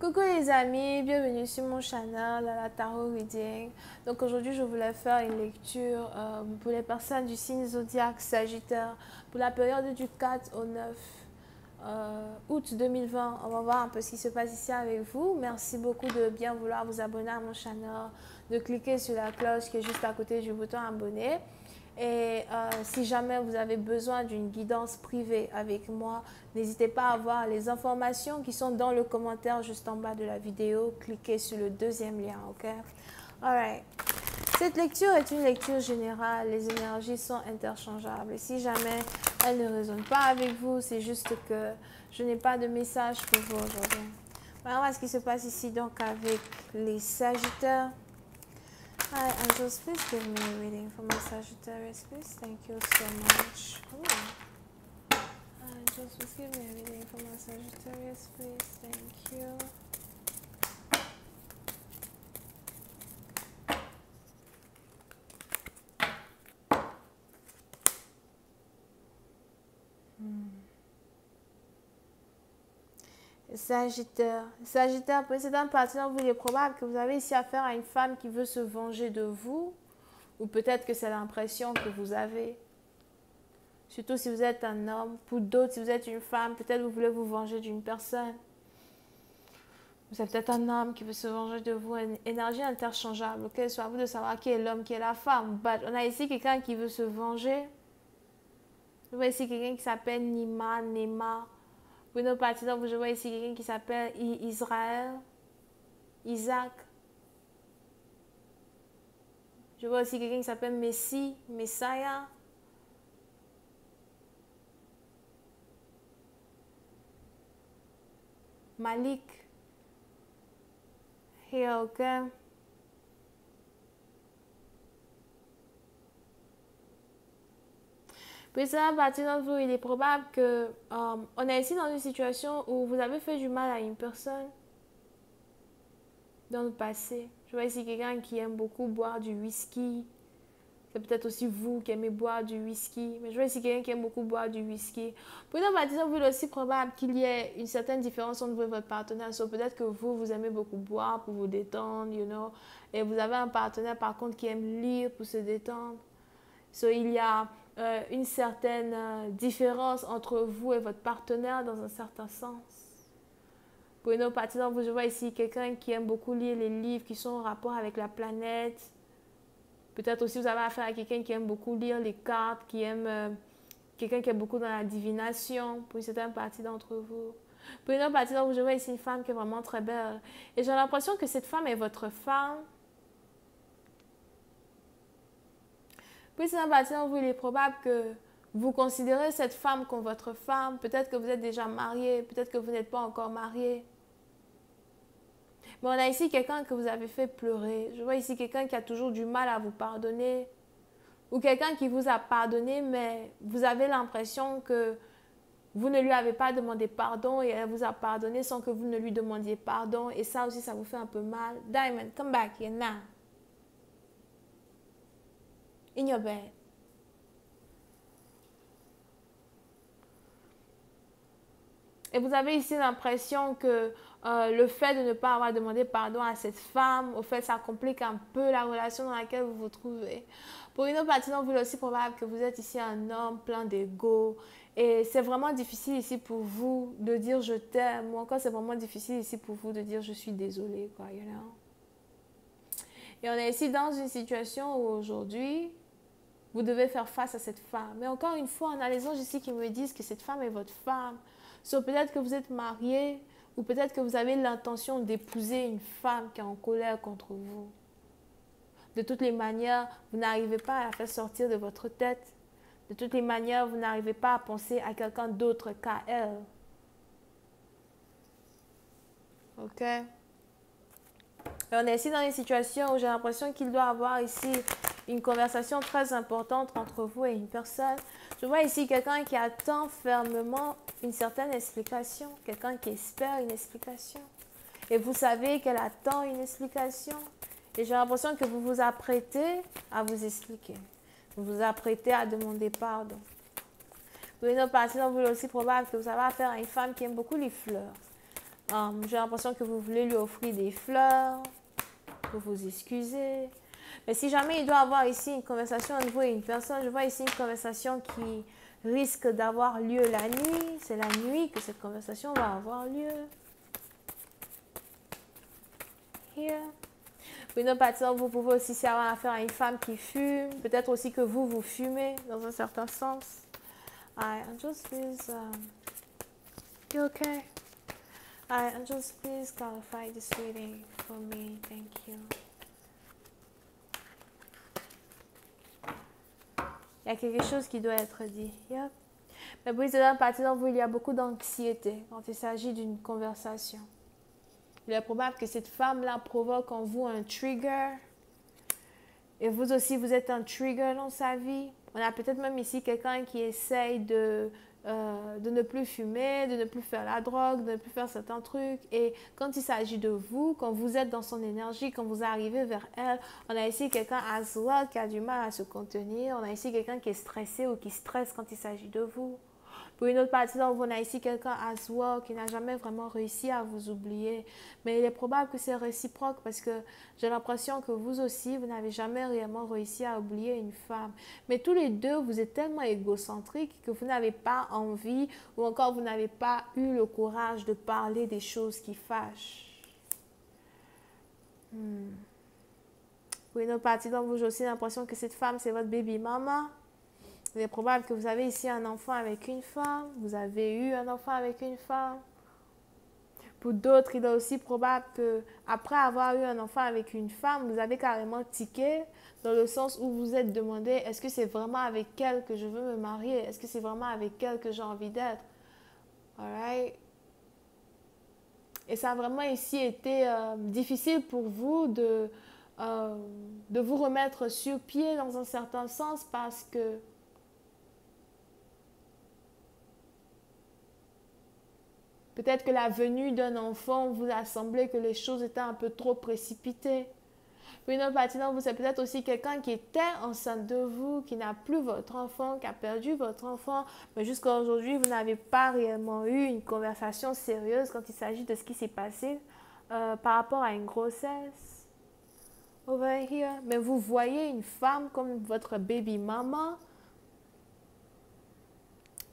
Coucou les amis, bienvenue sur mon channel la Tarot Reading. Donc aujourd'hui je voulais faire une lecture pour les personnes du signe zodiaque Sagittaire pour la période du 4 au 9 août 2020. On va voir un peu ce qui se passe ici avec vous. Merci beaucoup de bien vouloir vous abonner à mon channel, de cliquer sur la cloche qui est juste à côté du bouton abonner. Et si jamais vous avez besoin d'une guidance privée avec moi, n'hésitez pas à voir les informations qui sont dans le commentaire juste en bas de la vidéo. Cliquez sur le deuxième lien, ok? Alright. Cette lecture est une lecture générale. Les énergies sont interchangeables. Et si jamais elles ne résonnent pas avec vous, c'est juste que je n'ai pas de message pour vous aujourd'hui. Voilà ce qui se passe ici donc avec les Sagittaires. Hi, angels, please give me a reading for my Sagittarius, please. Thank you so much. Ooh. Angels, please give me a reading for my Sagittarius, please. Thank you. Sagittaire. Sagittaire, c'est un partenaire, vous, il est probable que vous avez ici affaire à une femme qui veut se venger de vous, ou peut-être que c'est l'impression que vous avez. Surtout si vous êtes un homme. Pour d'autres, si vous êtes une femme, peut-être vous voulez vous venger d'une personne. Vous êtes peut-être un homme qui veut se venger de vous. Une énergie interchangeable. Ok, soit à vous de savoir qui est l'homme, qui est la femme. But on a ici quelqu'un qui veut se venger. Je vois ici quelqu'un qui s'appelle Nima, Nema. Pour nos partisans, je vois ici quelqu'un qui s'appelle Israël, Isaac. Je vois aussi quelqu'un qui s'appelle Messie, Messiah. Malik. Here, ok. Puis ça, à partir d'entre vous, il est probable que on est ici dans une situation où vous avez fait du mal à une personne dans le passé. Je vois ici quelqu'un qui aime beaucoup boire du whisky. C'est peut-être aussi vous qui aimez boire du whisky. Mais je vois ici quelqu'un qui aime beaucoup boire du whisky. Pour une partie d'entre vous, il est aussi probable qu'il y ait une certaine différence entre vous et votre partenaire. So, peut-être que vous aimez beaucoup boire pour vous détendre, you know. Et vous avez un partenaire, par contre, qui aime lire pour se détendre. So, il y a une certaine différence entre vous et votre partenaire dans un certain sens. Pour une autre partie d'entre vous, je vois ici quelqu'un qui aime beaucoup lire les livres qui sont en rapport avec la planète. Peut-être aussi vous avez affaire à quelqu'un qui aime beaucoup lire les cartes, qui aime quelqu'un qui est beaucoup dans la divination, pour une certaine partie d'entre vous. Pour une autre partie d'entre vous, je vois ici une femme qui est vraiment très belle. Et j'ai l'impression que cette femme est votre femme. Pour une certaine partie d'entre vous, il est probable que vous considérez cette femme comme votre femme. Peut-être que vous êtes déjà marié, peut-être que vous n'êtes pas encore marié. Mais on a ici quelqu'un que vous avez fait pleurer. Je vois ici quelqu'un qui a toujours du mal à vous pardonner. Ou quelqu'un qui vous a pardonné, mais vous avez l'impression que vous ne lui avez pas demandé pardon et elle vous a pardonné sans que vous ne lui demandiez pardon. Et ça aussi, ça vous fait un peu mal. Diamond, come back here now. In your bed. Et vous avez ici l'impression que le fait de ne pas avoir demandé pardon à cette femme, au fait, ça complique un peu la relation dans laquelle vous vous trouvez. Pour une autre partie, donc, il est aussi probable que vous êtes ici un homme plein d'ego. Et c'est vraiment difficile ici pour vous de dire je t'aime. Ou encore, c'est vraiment difficile ici pour vous de dire je suis désolée, quoi, you know? Et on est ici dans une situation où aujourd'hui, vous devez faire face à cette femme. Mais encore une fois, on a les anges ici qui me disent que cette femme est votre femme. So, peut-être que vous êtes marié ou peut-être que vous avez l'intention d'épouser une femme qui est en colère contre vous. De toutes les manières, vous n'arrivez pas à la faire sortir de votre tête. De toutes les manières, vous n'arrivez pas à penser à quelqu'un d'autre qu'à elle. Ok? Et on est ici dans une situation où j'ai l'impression qu'il doit y avoir ici une conversation très importante entre vous et une personne. Je vois ici quelqu'un qui attend fermement une certaine explication, quelqu'un qui espère une explication. Et vous savez qu'elle attend une explication. Et j'ai l'impression que vous vous apprêtez à vous expliquer. Vous vous apprêtez à demander pardon. Pour une autre partie, donc, vous est aussi probable que vous avez affaire à une femme qui aime beaucoup les fleurs. J'ai l'impression que vous voulez lui offrir des fleurs, pour vous excuser. Mais si jamais il doit avoir ici une conversation entre vous et une personne, je vois ici une conversation qui risque d'avoir lieu la nuit. C'est la nuit que cette conversation va avoir lieu. Here. Pour une autre partie, vous pouvez aussi avoir affaire à une femme qui fume. Peut-être aussi que vous fumez dans un certain sens. Just please, you okay? Just please qualify this reading for me. Thank you. Il y a quelque chose qui doit être dit. Yep. Mais pour une autre partie, il y a beaucoup d'anxiété quand il s'agit d'une conversation. Il est probable que cette femme-là provoque en vous un trigger. Et vous aussi, vous êtes un trigger dans sa vie. On a peut-être même ici quelqu'un qui essaye de ne plus fumer, de ne plus faire la drogue, de ne plus faire certains trucs. Et quand il s'agit de vous, quand vous êtes dans son énergie, quand vous arrivez vers elle, on a ici quelqu'un as well qui a du mal à se contenir. On a ici quelqu'un qui est stressé ou qui stresse quand il s'agit de vous. Pour une autre partie d'entre vous, on a ici quelqu'un as well qui n'a jamais vraiment réussi à vous oublier. Mais il est probable que c'est réciproque parce que j'ai l'impression que vous aussi, vous n'avez jamais réellement réussi à oublier une femme. Mais tous les deux, vous êtes tellement égocentriques que vous n'avez pas envie ou encore vous n'avez pas eu le courage de parler des choses qui fâchent. Pour une autre partie d'entre vous, j'ai aussi l'impression que cette femme, c'est votre baby mama. Il est probable que vous avez ici un enfant avec une femme. Vous avez eu un enfant avec une femme. Pour d'autres, il est aussi probable qu'après avoir eu un enfant avec une femme, vous avez carrément tiqué dans le sens où vous vous êtes demandé est-ce que c'est vraiment avec elle que je veux me marier? Est-ce que c'est vraiment avec elle que j'ai envie d'être? Alright? Et ça a vraiment ici été difficile pour vous de vous remettre sur pied dans un certain sens parce que peut-être que la venue d'un enfant vous a semblé que les choses étaient un peu trop précipitées. Puis une autre partie d'entre vous, c'est peut-être aussi quelqu'un qui était enceinte de vous, qui n'a plus votre enfant, qui a perdu votre enfant, mais jusqu'à aujourd'hui, vous n'avez pas réellement eu une conversation sérieuse quand il s'agit de ce qui s'est passé par rapport à une grossesse. Over here. Mais vous voyez une femme comme votre baby mama.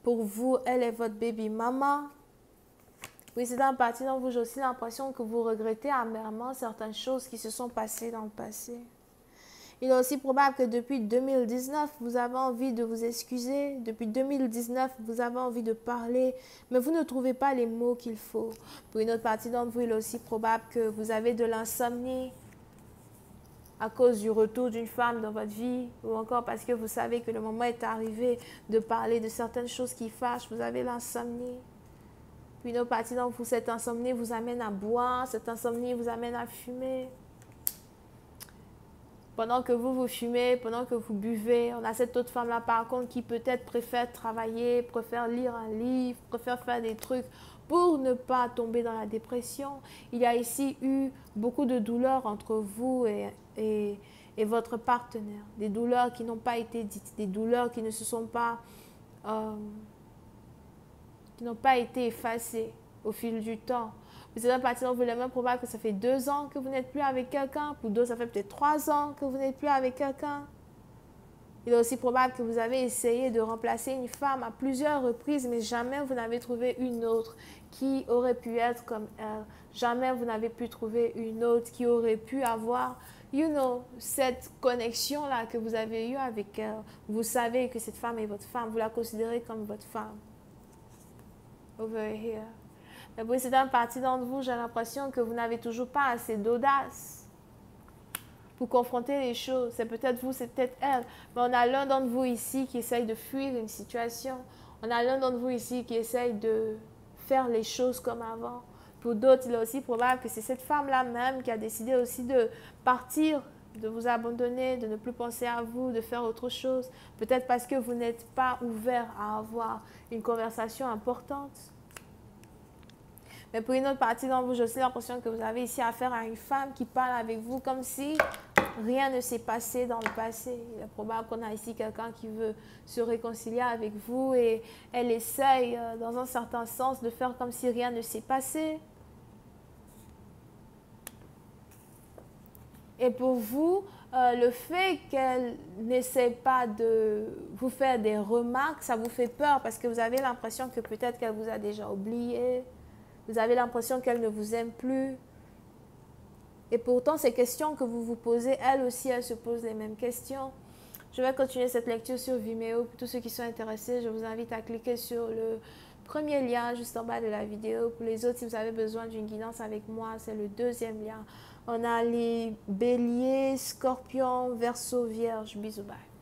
Pour vous, elle est votre baby mama. Oui, c'est dans partie dont j'ai aussi l'impression que vous regrettez amèrement certaines choses qui se sont passées dans le passé. Il est aussi probable que depuis 2019, vous avez envie de vous excuser. Depuis 2019, vous avez envie de parler, mais vous ne trouvez pas les mots qu'il faut. Pour une autre partie d'entre vous, il est aussi probable que vous avez de l'insomnie à cause du retour d'une femme dans votre vie ou encore parce que vous savez que le moment est arrivé de parler de certaines choses qui fâchent. Vous avez l'insomnie. Puis une autre partie d'entre vous, cette insomnie vous amène à boire, cette insomnie vous amène à fumer. Pendant que vous fumez, pendant que vous buvez, on a cette autre femme-là par contre qui peut-être préfère travailler, préfère lire un livre, préfère faire des trucs pour ne pas tomber dans la dépression. Il y a ici eu beaucoup de douleurs entre vous et votre partenaire. Des douleurs qui n'ont pas été dites, des douleurs qui ne se sont pas... qui n'ont pas été effacées au fil du temps. Vous êtes un parti dont vous est même probable que ça fait 2 ans que vous n'êtes plus avec quelqu'un. Pour d'autres, ça fait peut-être 3 ans que vous n'êtes plus avec quelqu'un. Il est aussi probable que vous avez essayé de remplacer une femme à plusieurs reprises, mais jamais vous n'avez trouvé une autre qui aurait pu être comme elle. Jamais vous n'avez pu trouver une autre qui aurait pu avoir, cette connexion-là que vous avez eue avec elle. Vous savez que cette femme est votre femme. Vous la considérez comme votre femme. Over here. Mais pour certaines parties d'entre vous, j'ai l'impression que vous n'avez toujours pas assez d'audace pour confronter les choses. C'est peut-être vous, c'est peut-être elle. Mais on a l'un d'entre vous ici qui essaye de fuir une situation. On a l'un d'entre vous ici qui essaye de faire les choses comme avant. Pour d'autres, il est aussi probable que c'est cette femme-là même qui a décidé aussi de partir, de vous abandonner, de ne plus penser à vous, de faire autre chose. Peut-être parce que vous n'êtes pas ouvert à avoir une conversation importante. Mais pour une autre partie d'entre vous, j'ai aussi l'impression que vous avez ici affaire à une femme qui parle avec vous comme si rien ne s'est passé dans le passé. Il est probable qu'on a ici quelqu'un qui veut se réconcilier avec vous et elle essaye, dans un certain sens, de faire comme si rien ne s'est passé. Et pour vous, le fait qu'elle n'essaie pas de vous faire des remarques, ça vous fait peur parce que vous avez l'impression que peut-être qu'elle vous a déjà oublié, vous avez l'impression qu'elle ne vous aime plus. Et pourtant, ces questions que vous vous posez, elle aussi, elle se pose les mêmes questions. Je vais continuer cette lecture sur Vimeo. Pour tous ceux qui sont intéressés, je vous invite à cliquer sur le premier lien juste en bas de la vidéo. Pour les autres, si vous avez besoin d'une guidance avec moi, c'est le deuxième lien. On a les béliers, scorpions, verseaux, vierges. Bisous, bye.